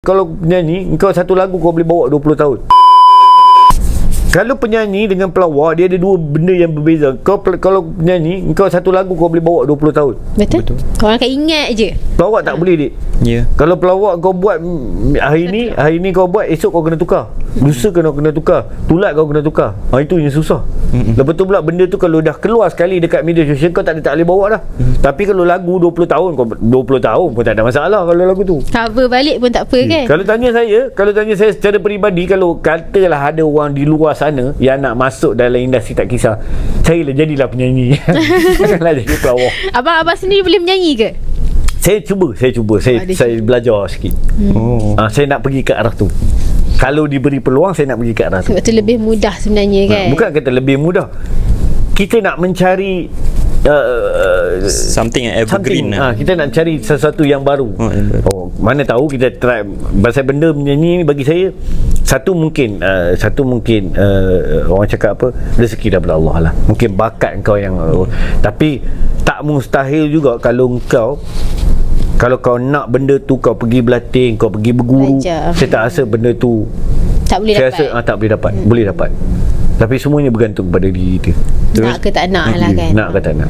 Kalau penyanyi, kau satu lagu kau boleh bawa 20 tahun. Kalau penyanyi dengan pelawak, dia ada dua benda yang berbeza. Kalau penyanyi, kau satu lagu kau boleh bawa 20 tahun. Betul. Orang akan ingat je. Pelawak tak boleh, dik. Ya. Kalau pelawak kau buat hari ni kau buat, esok kau kena tukar. Lusa kau kena tukar. Tulat kau kena tukar. Itu yang susah. Lepas tu pula benda tu kalau dah keluar sekali dekat media sosial, kau tak boleh bawa dah. Tapi kalau lagu 20 tahun, kau 20 tahun pun tak ada masalah kalau lagu tu. Cover balik pun tak apa kan. Kalau tanya saya secara peribadi, kalau katalah ada orang di luar sana yang nak masuk dalam industri tak kisah, saya jadilah penyanyi. Janganlah jadi pelawak. Abang sendiri boleh menyanyi ke? Saya cuba saya belajar sikit. Saya nak pergi ke arah tu. Kalau diberi peluang, saya nak pergi ke arah tu. Sebab tu lebih mudah sebenarnya kan. Bukan kata lebih mudah, kita nak mencari something yang evergreen kita nak cari sesuatu yang baru. Mana tahu kita try. Pasal benda menyanyi ni bagi saya satu mungkin orang cakap apa, rezeki daripada Allah lah. Mungkin bakat kau yang tapi tak mustahil juga kalau kau nak benda tu, kau pergi berlatih, kau pergi berguru. Belajar. Saya tak rasa benda tu Tak boleh dapat. Saya rasa tak boleh dapat. Boleh dapat. Tapi semuanya bergantung pada diri kita. Nak ke tak nak lah kan. Nak ke tak nak.